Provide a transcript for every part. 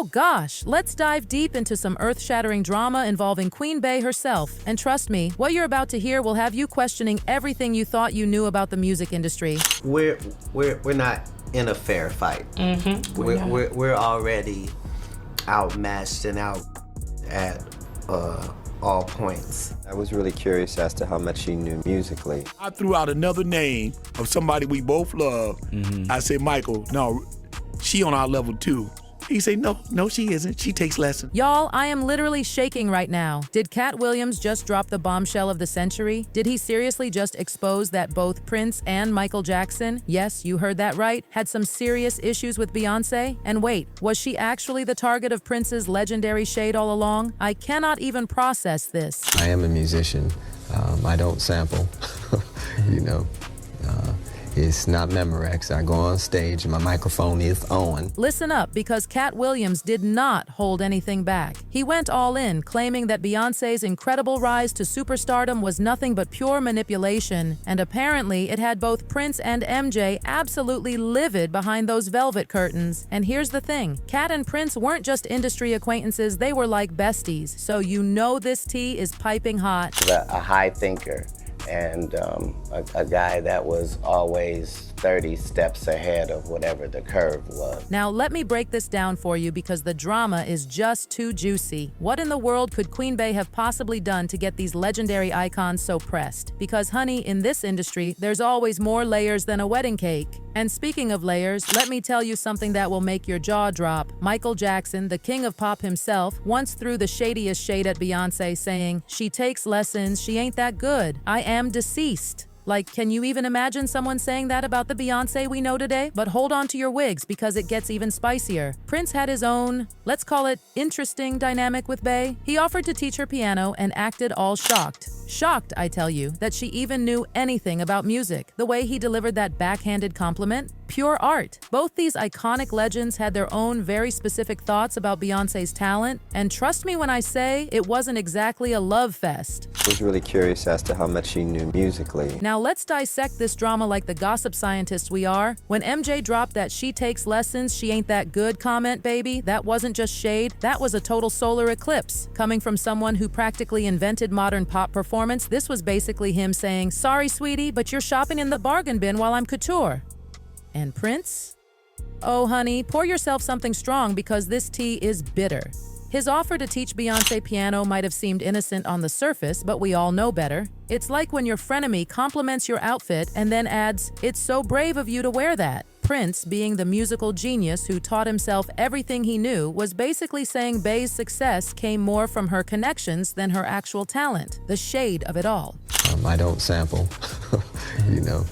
Oh gosh, let's dive deep into some earth-shattering drama involving Queen Bey herself. And trust me, what you're about to hear will have you questioning everything you thought you knew about the music industry. We're not in a fair fight. Mm-hmm. We're already outmatched and out at all points. I was really curious as to how much she knew musically. I threw out another name of somebody we both love. I said, Michael, no, she on our level too. He said, no, she isn't. She takes lessons. Y'all, I am literally shaking right now. Did Katt Williams just drop the bombshell of the century? Did he seriously just expose that both Prince and Michael Jackson, yes, you heard that right, had some serious issues with Beyoncé? And wait, was she actually the target of Prince's legendary shade all along? I cannot even process this. I am a musician. I don't sample, you know. It's not Memorex. I go on stage and my microphone is on. Listen up, because Katt Williams did not hold anything back. He went all in, claiming that Beyoncé's incredible rise to superstardom was nothing but pure manipulation, and apparently it had both Prince and MJ absolutely livid behind those velvet curtains. And here's the thing, Katt and Prince weren't just industry acquaintances, they were like besties, so you know this tea is piping hot. A high thinker and a guy that was always 30 steps ahead of whatever the curve was. Now let me break this down for you because the drama is just too juicy. What in the world could Queen Bey have possibly done to get these legendary icons so pressed? Because honey, in this industry, there's always more layers than a wedding cake. And speaking of layers, let me tell you something that will make your jaw drop. Michael Jackson, the king of pop himself, once threw the shadiest shade at Beyoncé, saying, "She takes lessons, she ain't that good. I am deceased." Like, can you even imagine someone saying that about the Beyoncé we know today? But hold on to your wigs because it gets even spicier. Prince had his own, let's call it, interesting dynamic with Bey. He offered to teach her piano and acted all shocked. Shocked, I tell you, that she even knew anything about music. The way he delivered that backhanded compliment, pure art. Both these iconic legends had their own very specific thoughts about Beyoncé's talent, and trust me when I say it wasn't exactly a love fest. I was really curious as to how much she knew musically. Now let's dissect this drama like the gossip scientists we are. When MJ dropped that "she takes lessons, she ain't that good" comment, baby, that wasn't just shade, that was a total solar eclipse. Coming from someone who practically invented modern pop performance, this was basically him saying, "Sorry, sweetie, but you're shopping in the bargain bin while I'm couture." And Prince? Oh, honey, pour yourself something strong because this tea is bitter. His offer to teach Beyoncé piano might have seemed innocent on the surface, but we all know better. It's like when your frenemy compliments your outfit and then adds, "It's so brave of you to wear that." Prince, being the musical genius who taught himself everything he knew, was basically saying Bey's success came more from her connections than her actual talent. The shade of it all. I don't sample, you know.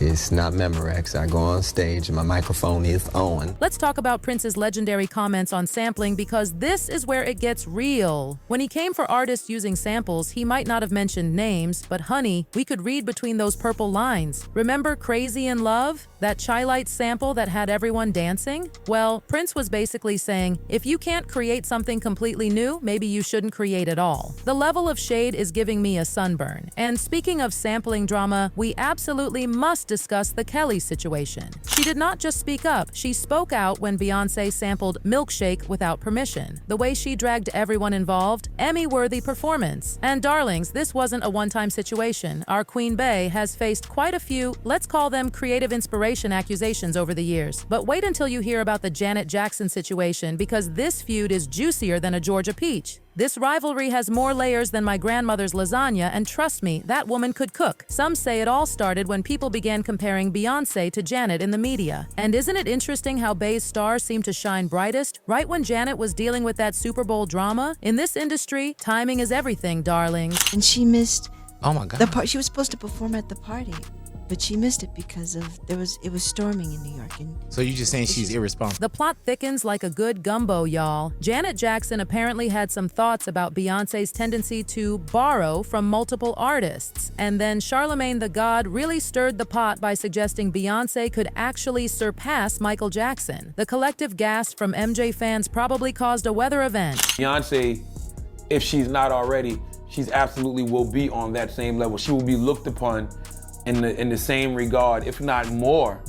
It's not Memorex. I go on stage and my microphone is on. Let's talk about Prince's legendary comments on sampling because this is where it gets real. When he came for artists using samples, he might not have mentioned names, but honey, we could read between those purple lines. Remember Crazy in Love? That Chai Light sample that had everyone dancing? Well, Prince was basically saying, if you can't create something completely new, maybe you shouldn't create at all. The level of shade is giving me a sunburn. And speaking of sampling drama, we absolutely must discuss the Kelly situation. She did not just speak up, she spoke out when Beyoncé sampled Milkshake without permission. The way she dragged everyone involved, Emmy-worthy performance. And darlings, this wasn't a one-time situation. Our Queen Bey has faced quite a few, let's call them creative inspiration accusations over the years. But wait until you hear about the Janet Jackson situation because this feud is juicier than a Georgia peach. This rivalry has more layers than my grandmother's lasagna, and trust me, that woman could cook. Some say it all started when people began comparing Beyoncé to Janet in the media. And isn't it interesting how Bey's stars seemed to shine brightest right when Janet was dealing with that Super Bowl drama? In this industry, timing is everything, darlings. And she missed Oh my God. the part. She was supposed to perform at the party, but she missed it because of it was storming in New York. And So you just saying she's irresponsible? The plot thickens like a good gumbo, y'all. Janet Jackson apparently had some thoughts about Beyoncé's tendency to borrow from multiple artists. And then Charlemagne the God really stirred the pot by suggesting Beyoncé could actually surpass Michael Jackson. The collective gasp from MJ fans probably caused a weather event. Beyonce, if she's not already, she's absolutely will be on that same level. She will be looked upon in the same regard, if not more,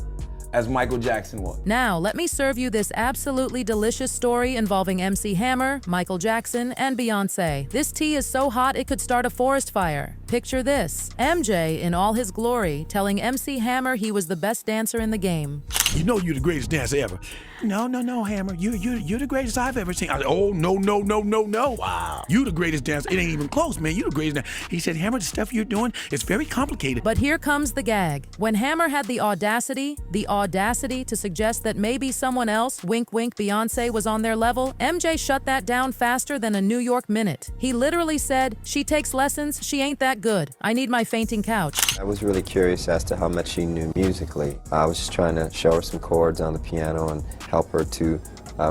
as Michael Jackson was. Now, let me serve you this absolutely delicious story involving MC Hammer, Michael Jackson, and Beyonce. This tea is so hot it could start a forest fire. Picture this: MJ in all his glory telling MC Hammer he was the best dancer in the game. You know you're the greatest dancer ever. No, Hammer. You're the greatest I've ever seen. I said, oh, no. Wow. You the greatest dancer. It ain't even close, man. You the greatest dancer. He said, Hammer, the stuff you're doing, it's very complicated. But here comes the gag. When Hammer had the audacity to suggest that maybe someone else, wink wink Beyonce, was on their level, MJ shut that down faster than a New York minute. He literally said, she takes lessons, she ain't that good. I need my fainting couch. I was really curious as to how much she knew musically. I was just trying to show her some chords on the piano and help her to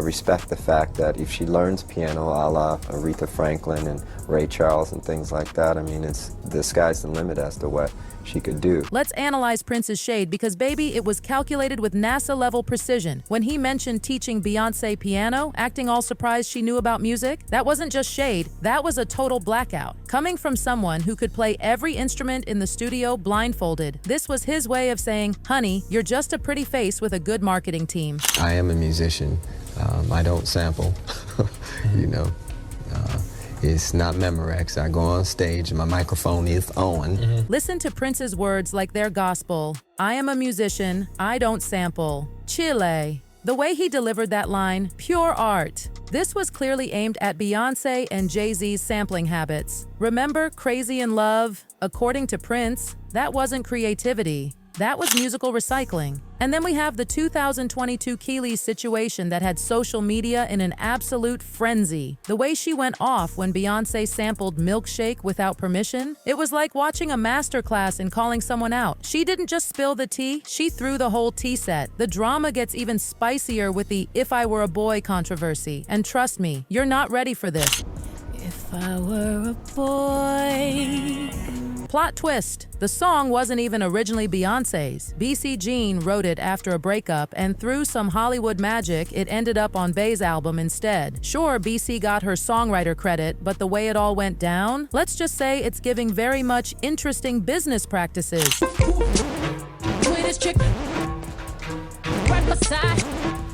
respect the fact that if she learns piano a la Aretha Franklin and Ray Charles and things like that, I mean, the sky's the limit as to what she could do. Let's analyze Prince's shade because, baby, it was calculated with NASA-level precision. When he mentioned teaching Beyonce piano, acting all surprised she knew about music, that wasn't just shade, that was a total blackout. Coming from someone who could play every instrument in the studio blindfolded, this was his way of saying, honey, you're just a pretty face with a good marketing team. I am a musician. I don't sample, you know. It's not Memorex. I go on stage and my microphone is on. Listen to Prince's words like they're gospel. I am a musician. I don't sample. Chile. The way he delivered that line, pure art. This was clearly aimed at Beyonce and Jay-Z's sampling habits. Remember Crazy in Love? According to Prince, that wasn't creativity. That was musical recycling. And then we have the 2022 Keeley situation that had social media in an absolute frenzy. The way she went off when Beyonce sampled Milkshake without permission, it was like watching a masterclass in calling someone out. She didn't just spill the tea, she threw the whole tea set. The drama gets even spicier with the "If I Were a Boy" controversy. And trust me, you're not ready for this. If I were a boy. Plot twist. The song wasn't even originally Beyonce's. BC Jean wrote it after a breakup, and through some Hollywood magic, it ended up on Bey's album instead. Sure, BC got her songwriter credit, but the way it all went down, let's just say it's giving very much interesting business practices.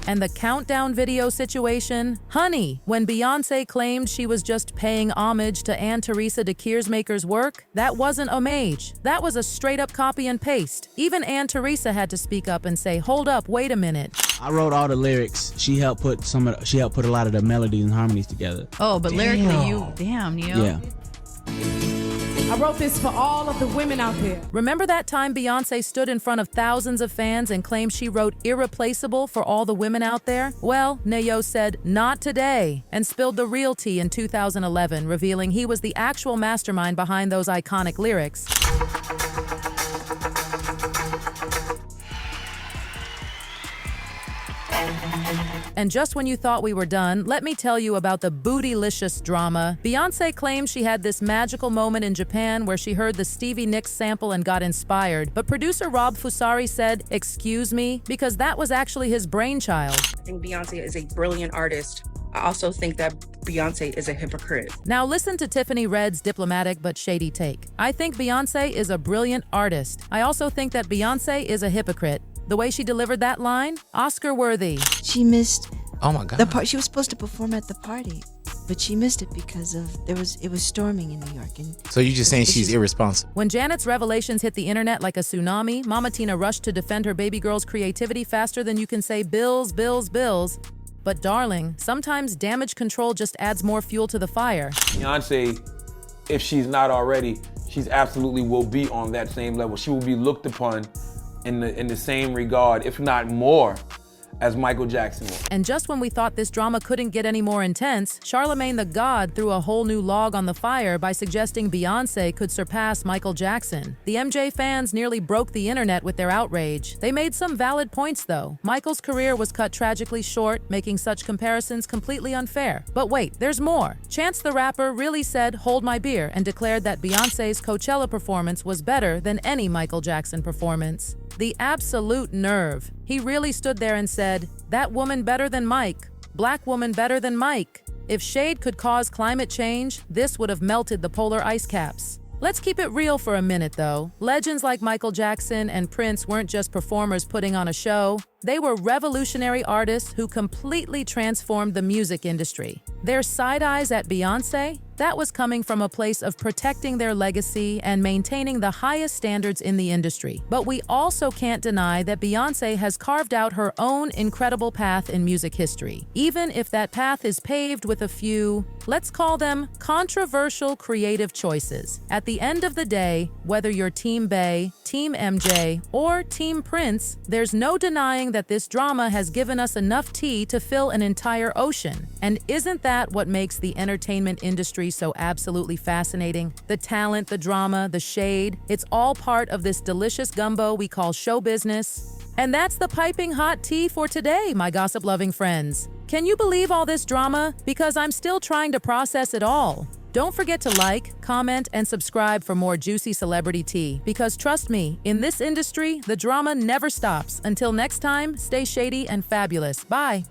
And the countdown video situation? Honey, when Beyonce claimed she was just paying homage to Anne Teresa de Keersmaker's work, that wasn't homage. That was a straight-up copy and paste. Even Anne Teresa had to speak up and say, hold up, wait a minute. I wrote all the lyrics. She helped put a lot of the melodies and harmonies together. Oh, but lyrically, damn, Neil. Yeah. I wrote this for all of the women out there. Remember that time Beyonce stood in front of thousands of fans and claimed she wrote Irreplaceable for all the women out there? Well, Nayo said, not today, and spilled the real tea in 2011, revealing he was the actual mastermind behind those iconic lyrics. And just when you thought we were done, let me tell you about the bootylicious drama. Beyonce claims she had this magical moment in Japan where she heard the Stevie Nicks sample and got inspired. But producer Rob Fusari said, excuse me, because that was actually his brainchild. I think Beyonce is a brilliant artist. I also think that Beyonce is a hypocrite. Now listen to Tiffany Red's diplomatic but shady take. I think Beyonce is a brilliant artist. I also think that Beyonce is a hypocrite. The way she delivered that line, Oscar-worthy. She missed Oh my God. the part. She was supposed to perform at the party, but she missed it because it was storming in New York. And So you just saying she's irresponsible? When Janet's revelations hit the internet like a tsunami, Mama Tina rushed to defend her baby girl's creativity faster than you can say bills, bills, bills. But darling, sometimes damage control just adds more fuel to the fire. Beyonce, if she's not already, she's absolutely will be on that same level. She will be looked upon in the same regard, if not more, as Michael Jackson was. And just when we thought this drama couldn't get any more intense, Charlemagne the God threw a whole new log on the fire by suggesting Beyonce could surpass Michael Jackson. The MJ fans nearly broke the internet with their outrage. They made some valid points though. Michael's career was cut tragically short, making such comparisons completely unfair. But wait, there's more. Chance the Rapper really said, hold my beer, and declared that Beyonce's Coachella performance was better than any Michael Jackson performance. The absolute nerve. He really stood there and said, that woman better than Mike, black woman better than Mike. If shade could cause climate change, this would have melted the polar ice caps. Let's keep it real for a minute, though. Legends like Michael Jackson and Prince weren't just performers putting on a show. They were revolutionary artists who completely transformed the music industry. Their side eyes at Beyoncé, that was coming from a place of protecting their legacy and maintaining the highest standards in the industry. But we also can't deny that Beyoncé has carved out her own incredible path in music history, even if that path is paved with a few, let's call them controversial creative choices. At the end of the day, whether you're Team Bey, Team MJ, or Team Prince, there's no denying that this drama has given us enough tea to fill an entire ocean. And isn't that what makes the entertainment industry so absolutely fascinating? The talent, the drama, the shade, it's all part of this delicious gumbo we call show business. And that's the piping hot tea for today, my gossip-loving friends. Can you believe all this drama? Because I'm still trying to process it all. Don't forget to like, comment, and subscribe for more juicy celebrity tea. Because trust me, in this industry, the drama never stops. Until next time, stay shady and fabulous. Bye.